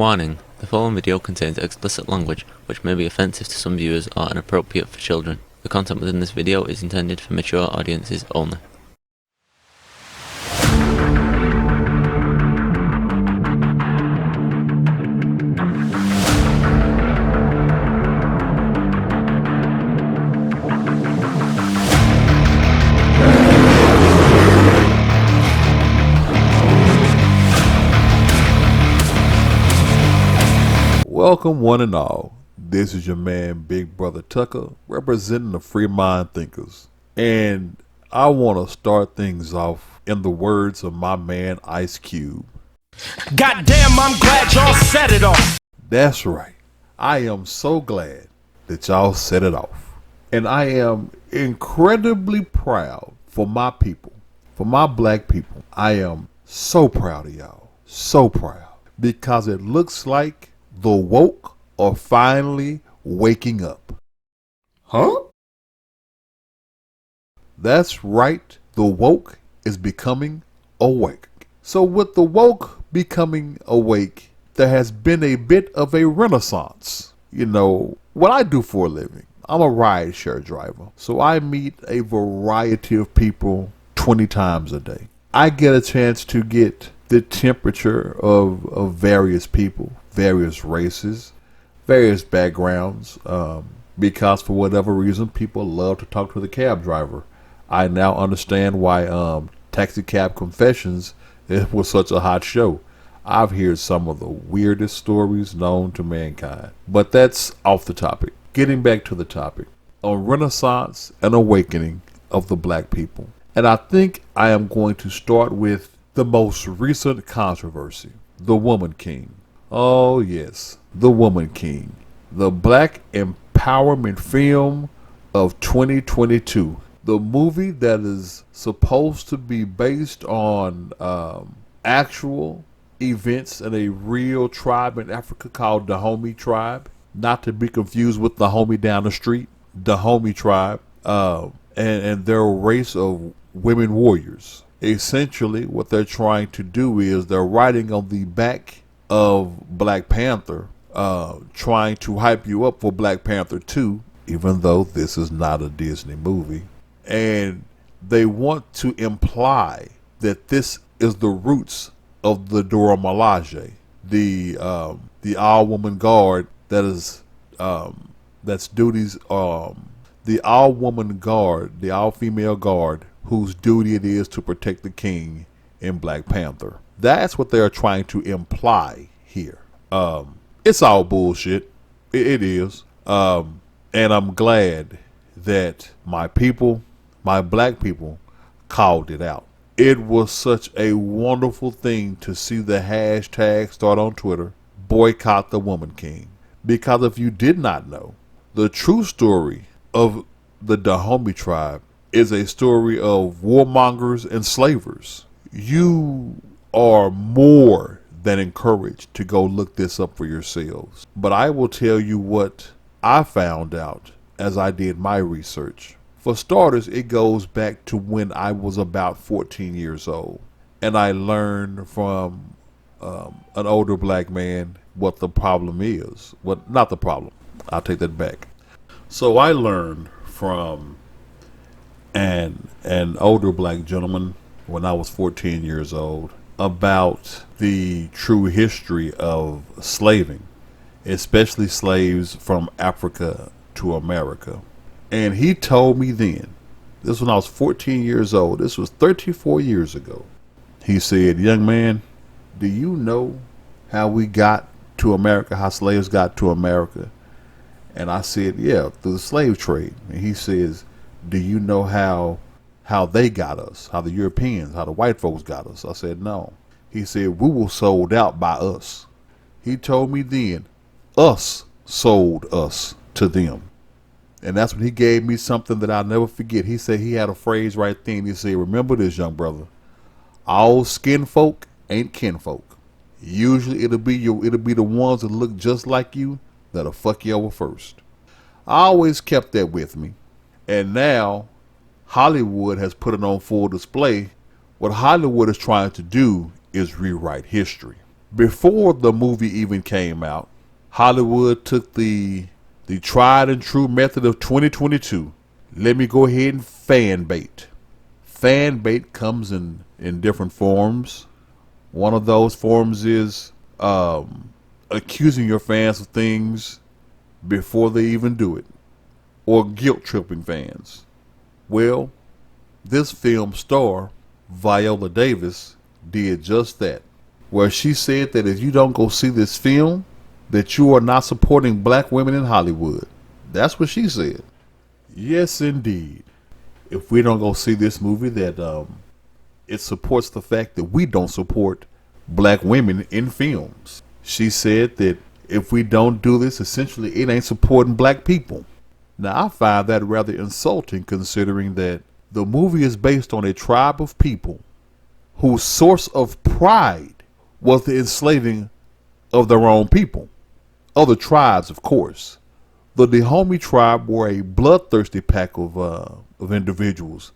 Warning: the following video contains explicit language which may be offensive to some viewers or inappropriate for children. The content within this video is intended for mature audiences only. Welcome one and all. This is your man Big Brother Tucker representing the Free Mind Thinkers. And I want to start things off in the words of my man Ice Cube. Goddamn, I'm glad y'all set it off. That's right. I am so glad that y'all set it off. And I am incredibly proud for my people, for my black people. I am so proud of y'all. So proud. Because it looks like the woke are finally waking up. Huh? That's right. The woke is becoming awake. So with the woke becoming awake, there has been a bit of a renaissance. You know, what I do for a living, I'm a rideshare driver. So I meet a variety of people 20 times a day. I get a chance to get the temperature of various people, various races, various backgrounds, because for whatever reason, people love to talk to the cab driver. I now understand why Taxi Cab Confessions was such a hot show. I've heard some of the weirdest stories known to mankind. But that's off the topic. Getting back to the topic, a renaissance and awakening of the black people. And I think I am going to start with the most recent controversy, the Woman King. Oh yes, the Woman King, the black empowerment film of 2022. The movie that is supposed to be based on actual events in a real tribe in Africa called the Dahomey tribe, not to be confused with the homie down the street, the Dahomey tribe, and their race of women warriors. Essentially, what they're trying to do is they're riding on the back of Black Panther, trying to hype you up for Black Panther 2, even though this is not a Disney movie. And they want to imply that this is the roots of the Dora Milaje, the all-woman guard that is that's duties the all-woman guard, the all-female guard, whose duty it is to protect the king in Black Panther. That's what they're trying to imply here. It's all bullshit. It is. And I'm glad that my people, my black people, called it out. It was such a wonderful thing to see the hashtag start on Twitter, boycott the Woman King. Because if you did not know, the true story of the Dahomey tribe is a story of warmongers and slavers. You are more than encouraged to go look this up for yourselves. But I will tell you what I found out as I did my research. For starters, it goes back to when I was about 14 years old. And I learned from an older black man what the problem is. Not the problem. I'll take that back. So I learned from an older black gentleman when I was 14 years old about the true history of slaving, especially slaves from Africa to America. And he told me then, this was when I was 14 years old, this was 34 years ago. He said, young man, do you know how we got to America, how slaves got to America? And I said, yeah, through the slave trade. And he says, do you know how they got us, how the Europeans, how the white folks got us? I said, no. He said, we were sold out by us. He told me then, us sold us to them. And that's when he gave me something that I'll never forget. He said, he had a phrase right then. He said, remember this, young brother. All skin folk ain't kinfolk. Usually it'll be the ones that look just like you that'll fuck you over first. I always kept that with me. And now Hollywood has put it on full display. What Hollywood is trying to do is rewrite history. Before the movie even came out, Hollywood took the tried and true method of 2022. Let me go ahead and fan bait. Fan bait comes in different forms. One of those forms is accusing your fans of things before they even do it, or guilt tripping fans. Well, this film star, Viola Davis, did just that, where she said that if you don't go see this film, that you are not supporting black women in Hollywood. That's what she said. Yes, indeed. If we don't go see this movie, that it supports the fact that we don't support black women in films. She said that if we don't do this, essentially it ain't supporting black people. Now, I find that rather insulting, considering that the movie is based on a tribe of people whose source of pride was the enslaving of their own people. Other tribes, of course. The Dahomey tribe were a bloodthirsty pack of individuals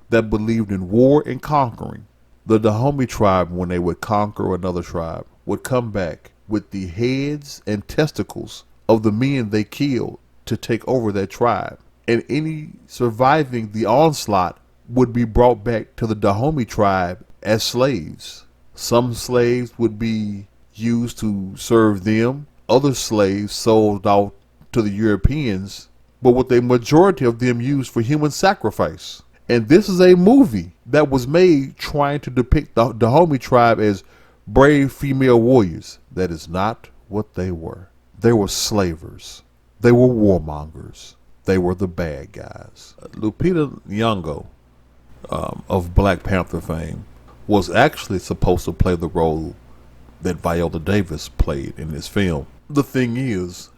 that believed in war and conquering. The Dahomey tribe, when they would conquer another tribe, would come back with the heads and testicles of the men they killed to take over that tribe. And any surviving the onslaught would be brought back to the Dahomey tribe as slaves. Some slaves would be used to serve them. Other slaves sold out to the Europeans, but with a majority of them used for human sacrifice. And this is a movie that was made trying to depict the Dahomey tribe as brave female warriors. That is not what they were. They were slavers. They were warmongers. They were the bad guys. Lupita Nyong'o, of Black Panther fame, was actually supposed to play the role that Viola Davis played in this film. The thing is,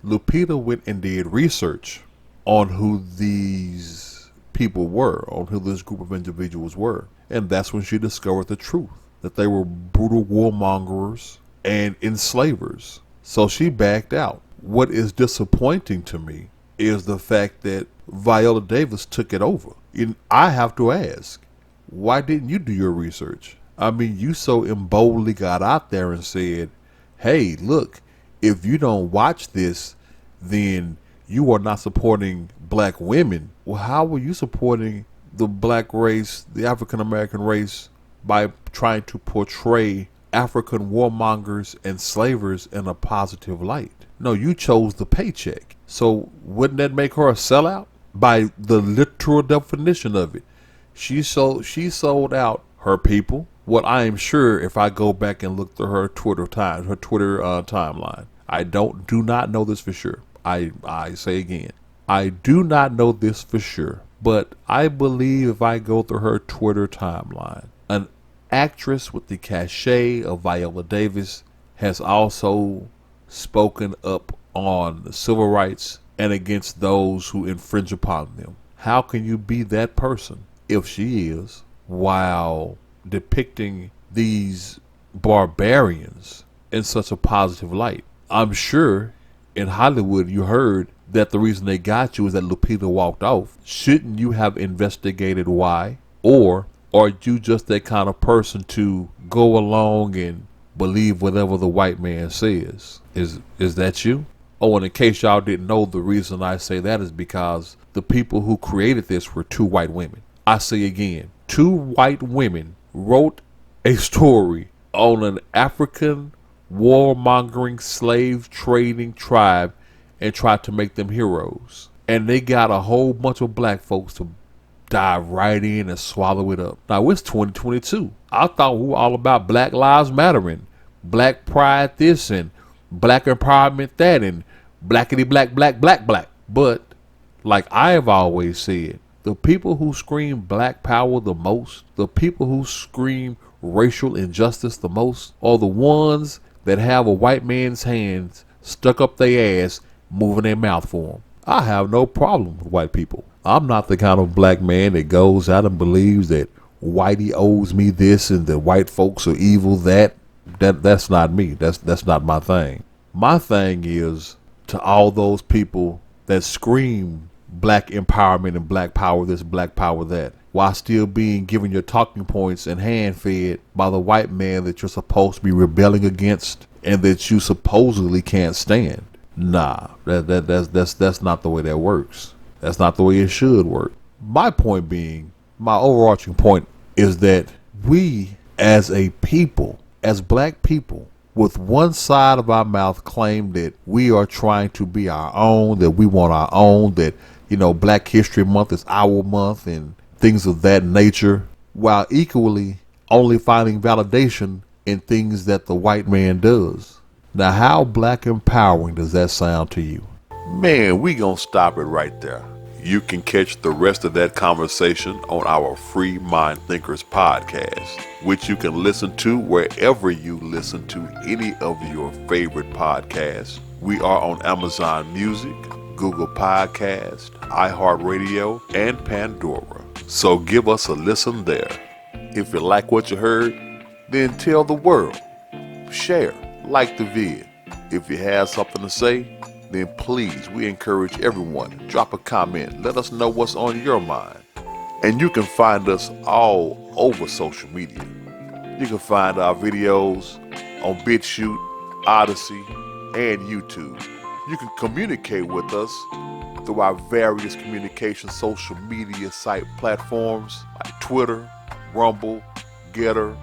Lupita went and did research on who these people were, on who this group of individuals were. And that's when she discovered the truth, that they were brutal warmongers and enslavers. So she backed out. What is disappointing to me is the fact that Viola Davis took it over. And I have to ask, why didn't you do your research? I mean, you so boldly got out there and said, hey, look, if you don't watch this, then you are not supporting black women. Well, how were you supporting the black race, the African American race, by trying to portray African warmongers and slavers in a positive light? No, you chose the paycheck. So wouldn't that make her a sellout? By the literal definition of it. She sold out her people. What I am sure, if I go back and look through her Twitter timeline, I do not know this for sure. I say again, I do not know this for sure, but I believe if I go through her Twitter timeline, an actress with the cachet of Viola Davis has also spoken up on the civil rights and against those who infringe upon them. How can you be that person, if she is, while depicting these barbarians in such a positive light? I'm sure in Hollywood you heard that the reason they got you is that Lupita walked off. Shouldn't you have investigated why? Or are you just that kind of person to go along and believe whatever the white man says? Is that you? Oh, and in case y'all didn't know, the reason I say that is because the people who created this were two white women. I say again, two white women wrote a story on an African warmongering, slave trading tribe and tried to make them heroes. And they got a whole bunch of black folks to dive right in and swallow it up. Now it's 2022. I thought we were all about Black Lives Matter and black pride this and black empowerment that and blackity black. But like I have always said, the people who scream black power the most, the people who scream racial injustice the most, are the ones that have a white man's hands stuck up their ass moving their mouth for them. I have no problem with white people. I'm not the kind of black man that goes out and believes that whitey owes me this and that white folks are evil. That's not me. That's not my thing. My thing is to all those people that scream black empowerment and black power this, black power that, while still being given your talking points and hand fed by the white man that you're supposed to be rebelling against and that you supposedly can't stand. Nah, that's not the way that works. That's not the way it should work. My point being, my overarching point is that we as a people, as black people, with one side of our mouth claim that we are trying to be our own, that we want our own, that, you know, Black History Month is our month and things of that nature, while equally only finding validation in things that the white man does. Now, how black empowering does that sound to you? Man, we gonna stop it right there. You can catch the rest of that conversation on our Free Mind Thinkers podcast, which you can listen to wherever you listen to any of your favorite podcasts. We are on Amazon Music, Google Podcast, iHeartRadio, and Pandora. So give us a listen there. If you like what you heard, then tell the world. Share, like the vid. If you have something to say, then please, we encourage everyone, drop a comment, let us know what's on your mind. And you can find us all over social media. You can find our videos on BitChute, Odyssey, and YouTube. You can communicate with us through our various communication social media site platforms like Twitter, Rumble, Getter,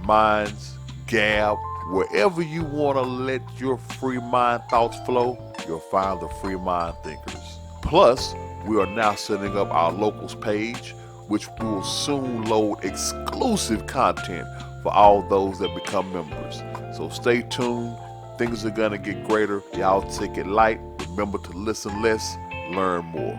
Minds, Gab. Wherever you want to let your free mind thoughts flow, you'll find the Free Mind Thinkers. Plus, we are now setting up our locals page, which will soon load exclusive content for all those that become members. So stay tuned. Things are going to get greater. Y'all take it light. Remember to listen less, learn more.